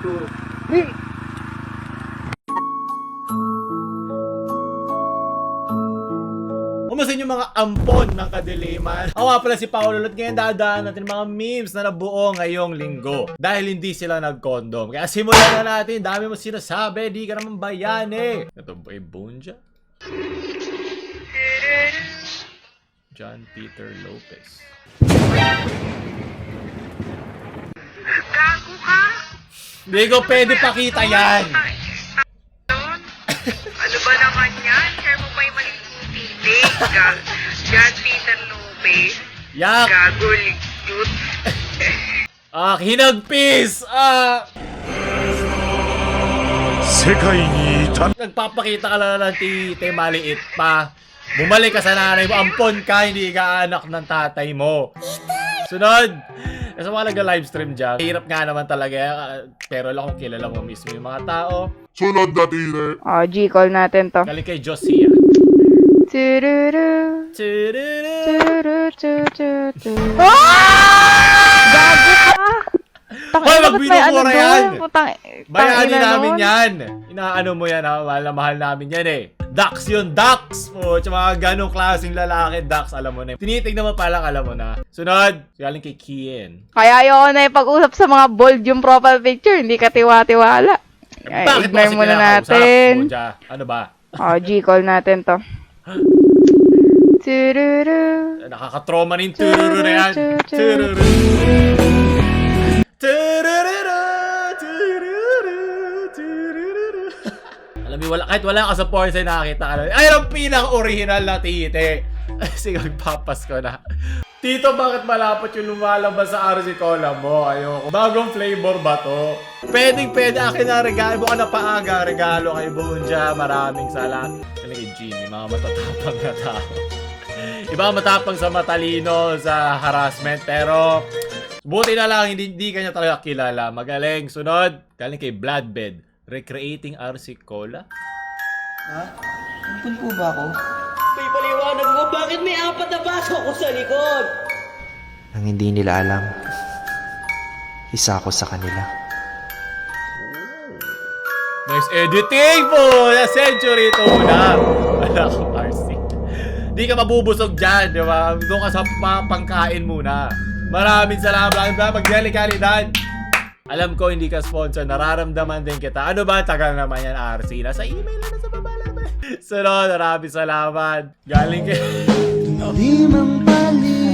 3. Kumusta yung mga ampon ng kadiliman? Ako nga pala si Paolo at ngayon dadaan natin mga memes na nabuo ngayong linggo. Dahil hindi sila nag-condom. Kaya simulan na natin. Dami mo sinasabi. Di ka naman bayani. Ito ba yung Bonja? John Peter Lopez. Gago ka? Hindi ko pwede pakita yan. Ano ba naman yan? Share mo pa yung maling pili. John Peter Lopez. Yak! Gago, ligyot. Hinagpis! Nagpapakita ka lang ng tite, maliit pa. Bumalik ka sa nanay mo, ampon ka, hindi ka anak ng tatay mo. Sunod! Nasa mga nag-livestream dyan, hirap nga naman talaga, pero lang kung kilala mo mismo yung mga tao. Sunod na tire. G-call natin to. Galing kay Josia. Tururu. Tururu. Tururu. Gago ka! Hoy, magbinubura yan! Bayani Tangina namin nun. yan! Inaano mo yan, ha? Mahal na mahal namin yan eh. Dax yun, Dax! O, tsaka mga ganong klaseng lalaki, Dax, alam mo na. Tinitignan mo palang, alam mo na. Sunod, galing kay Kian. Kaya ayoko na ipag-usap sa mga bold yung profile picture. Hindi ka tiwa-tiwala. Bakit mo Ignore kasi muna kinakausap? natin. Bonja, ano ba? G-call natin to. Tururu. Nakakatroma rin tururu na yan. Tururu. Tururu. Tururu. Tururu. Alam mo, kahit wala ka sa porn ay nakakita ka na. Ay, ang pinaka-original na tite. Sige, magpapas ko na. Tito, bakit malapot yung lumalabas sa RC Cola mo? Ayoko. Bagong flavor ba to? Pwede akin na regalo. Buka na paaga. Regalo kay Bonja. Maraming salamat. Kaya kay Jimmy, mga matatapang na tao. Iba matapang sa matalino, sa harassment. Pero, buti na lang, hindi kanya talaga kilala. Magaling. Sunod, galing kay Bloodbed. Recreating RC Cola? Ha? Ampun po ba ako? May paliwanag mo, bakit may 4 na baso ko sa likod? Ang hindi nila alam, isa ako sa kanila. Nice editing po! Na century to na! Wala akong RC. Di ka mabubusog dyan, di ba? Doon ka sa pangkain muna. Maraming salamat. Magdelikalidad. Alam ko hindi ka sponsor, nararamdaman din kita. Ano ba? Tagal naman yan, RC. Nasa email na nasa baba naman. Sunod, maraming salamat. Galing kay...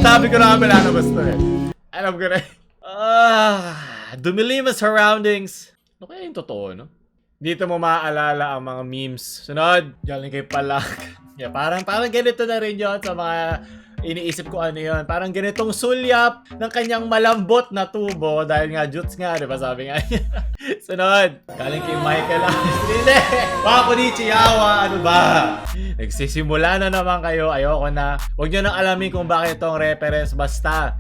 Sabi ko naman na basta eh. Alam ko na dumilim ang surroundings. Ano kaya yung totoo, no? Dito mo maaalala ang mga memes. Sunod, galing kay Palak. Yeah, parang ganito na rin yun sa mga iniisip ko ano yun. Parang ganitong sulyap ng kanyang malambot na tubo. Dahil nga, juts nga, di ba sabi nga niya. Sunod, galing kay Michael Astride. Konnichiwa, ano ba? Nagsisimula na naman kayo. Ayoko na. Huwag nyo nang alamin kung bakit itong reference. Basta.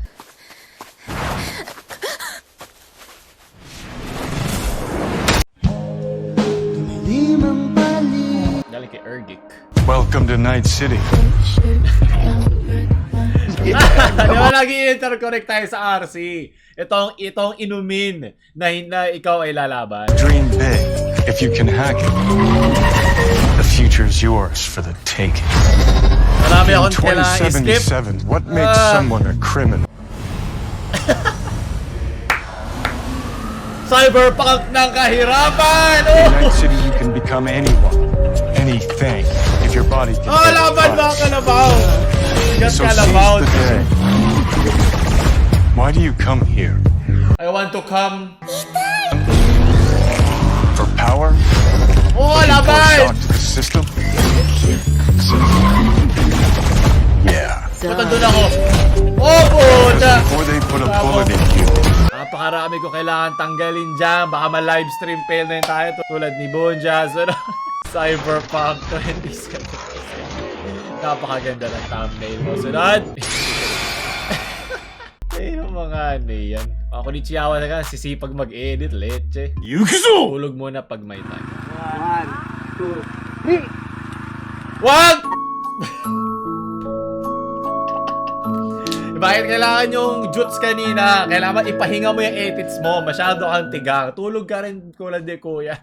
Galing kay Ergic. Welcome to Night City. Di ba lagi interconnect tayo sa RC? Itong inumin na ikaw ay lalaban. Dream big. If you can hack it, the future's yours for the taking. Marami In akong kailangan i-skip. 2077, what makes someone a criminal? Cyberpunk ng kahirapan! In Night City, you can become anyone, anything, if your body can take Laban a mga punch. kalabaw! Sigat So seize kalabaw! the day. Why do you come here? I want to come. For power? Oh, Or laban! shock to the system? Yeah. Punta doon ako. Oh, puta! Before they put a bullet in you, Napakarami ko kailangan tanggalin dyan. Baka ma-livestream fail na yun tayo. Tulad ni Bonja. Cyberpunk 2077. Napakaganda ng thumbnail mo. Sunod! Yung mga ano yan. Ako ni Chiawa na ka, sisipag mag-edit, leche. Yukizo! Tulog muna pag may time. 1, 2, 3. Wag! Bakit kailangan yung jutes kanina? Kailangan ipahinga mo yung edits mo. Masyado kang tigang. Tulog ka rin kulad ni kuya.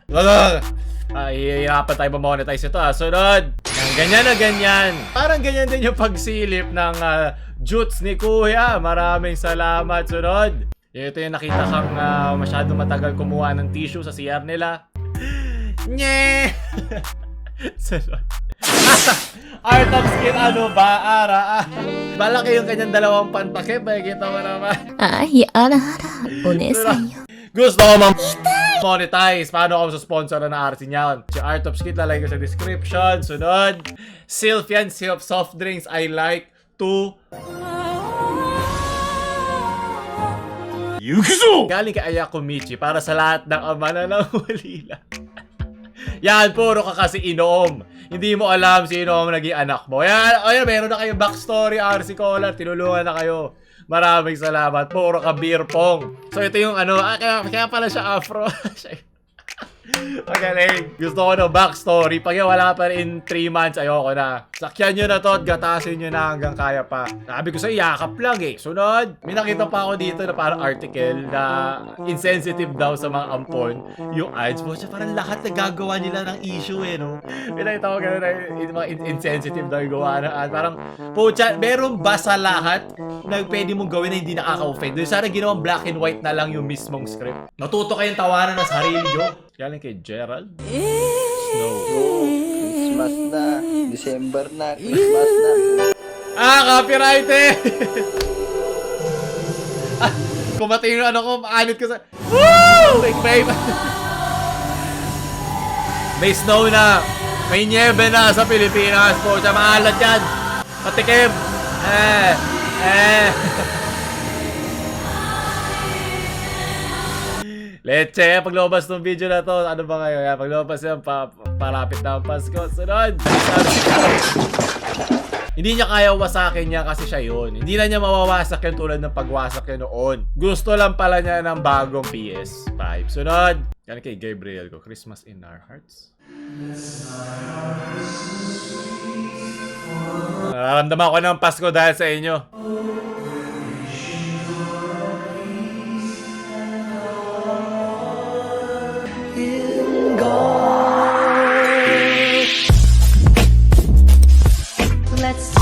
Hihirapan tayo ma-monetize ito Sunod. Ganyan na ganyan. Parang ganyan din yung pagsilip ng jutes ni kuya. Maraming salamat. Sunod. Ito yung nakita kang masyado matagal kumuha ng tissue sa CR nila. Nye! Sunod. Art of Skin, ano ba? Malaki yung kanyang dalawang pantakip. Kita mo naman. Ay, ara-ara. Onesan yo. Gusto ko monetize. Paano ako sponsor na RC niyan? Si Art of Skin, lalagay ko sa description. Sunod. Silf yan. Silf soft drinks. I like to... Yukizo! Galing kay Ayako Michi para sa lahat ng ama na nang walila. Yan, puro ka kasi inom. Hindi mo alam sino ang naging anak mo. Yan, meron na kayo backstory, RC Collar. Tinulungan na kayo. Maraming salamat. Puro ka beer pong. So, ito yung kaya pala siya afro. Magaling. Gusto ko ng backstory. Pag wala pa rin 3 months, ayoko na. Sakyan nyo na to at gatasin nyo na hanggang kaya pa. Sabi ko sa yakap lang Sunod. May nakita pa ako dito na parang article na insensitive daw sa mga ampon. Yung ads mo, parang lahat na gagawa nila ng issue no? May nakita ko gano'n na mga insensitive daw yung gawa na ad. Parang, pucha, meron ba sa lahat na pwede mong gawin na hindi nakaka-offend? Doon sana ginawang black and white na lang yung mismong script. Natuto kayong tawanan ng sarili nyo. Galing kay Gerald. Snow. Christmas na. December na. Christmas na. Copyright Kumating yung ano ko, anit ko sa... Woo! May snow na. May niebe na sa Pilipinas po. Siya maalat yan. Patikim. Leche, paglabas ng video na to, ano ba kayo? Paglabas yan, palapit na ang Pasko. Sunod! Hindi niya kaya wasakin niya kasi siya yun. Hindi na niya mawawasak yan tulad ng pagwasak niya noon. Gusto lang pala niya ng bagong PS5. Sunod! Yan kay Gabriel ko. Christmas in our hearts. Nararamdaman ko ng Pasko dahil sa inyo. Let's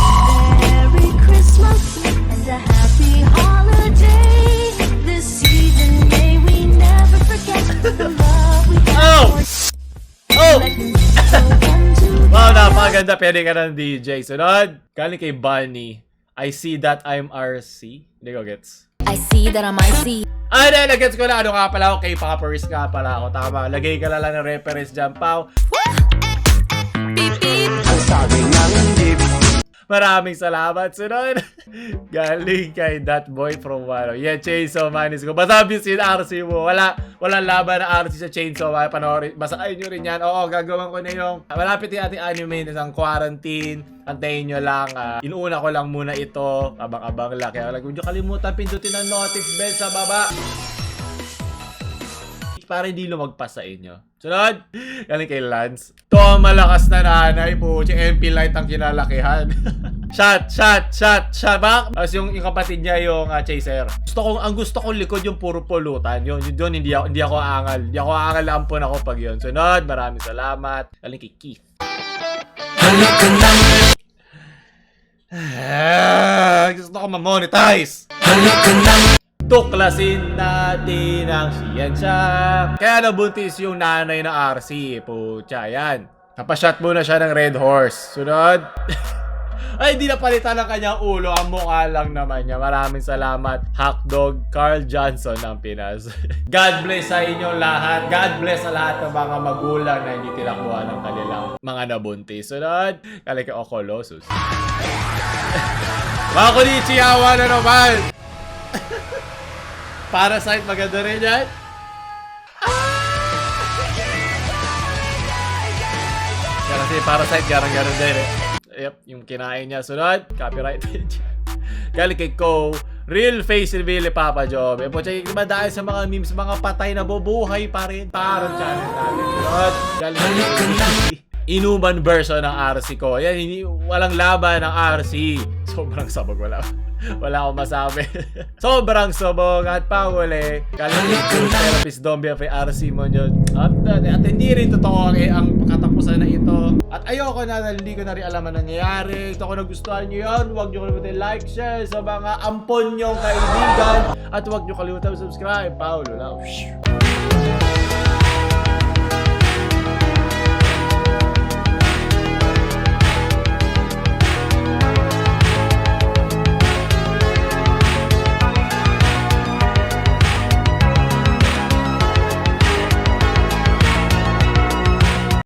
Merry Christmas and a happy holiday. This season may we never forget the love we have. Wow, napakaganda. Pwede ka ng DJ. Sunod. Galing kay Bunny. I see that I'm RC. Hindi ko gets. I see that I'm RC. Ay, nagets ko na. Ano nga pala ako? K-Poppers nga pala ako. Tama. Lagay ka lang ng reference dyan, Pao. Beep, beep. Maraming salamat. Sunod. Galing kay That Boy from Yeah, Chainsaw Man is ko. Basta bisin RC mo. Walang laban na RC sa Chainsaw Man. Panoorin. Basahin nyo rin yan. Oo, gagawin ko na yung malapit yung ating anime na isang quarantine. Antayin nyo lang. Inuuna ko lang muna ito. Abang-abang lang. Kaya huwag nyo kalimutan pindutin ang notif bell sa baba. Para hindi lumagpas sa inyo. Sunod. Galing kay Lance. Ito ang malakas na nanay po. Si MP Light ang kinalakihan. Shot. Back. Tapos yung kapatid niya yung Chaser. Ang gusto kong likod yung puro pulutan. Yun hindi ako aangal. Hindi ako aangal, ampon ako pag yun. Sunod. Maraming salamat. Galing kay Keith. Gusto ko ma-monetize. Tuklasin natin ang siyensya. Kaya nabuntis yung nanay ng RC. Pucha, yan. Napashot muna siya ng Red Horse. Sunod. Ay, hindi napalitan ng kanyang ulo. Ang mukha lang naman niya. Maraming salamat. Hackdog Carl Johnson ng Pinas. God bless sa inyong lahat. God bless sa lahat ng mga magulang na hindi tinakuha ng kanilang mga nabuntis. Sunod. Kali kay Okolosus. Mga konnichiwa na naman. Parasite, maganda rin yan. Kasi Parasite, garang-garang din Yep, yung kinain niya. Sunod, copyrighted dyan. Galing kay Ko, real face reveal ni Papa Job. Po siya dahil sa mga memes, mga patay na bubuhay pa rin. Parang channel natin. Sunod, galing kay inuman version ng RC ko. Yan, walang laban ng RC. Sobrang sabag, wala. Wala akong masabi. Sobrang sobong at pahuli. Kalimutan therapist Dombia kay RC mo yun. At hindi rin totoo ang katapusan na ito. At ayoko na dahil hindi ko na rin alam ang nangyayari. Ito kung nagustuhan nyo yun, huwag nyo kalimutan like, share sa mga ampon nyong kaibigan. At huwag nyo kalimutan subscribe. Paulo lang.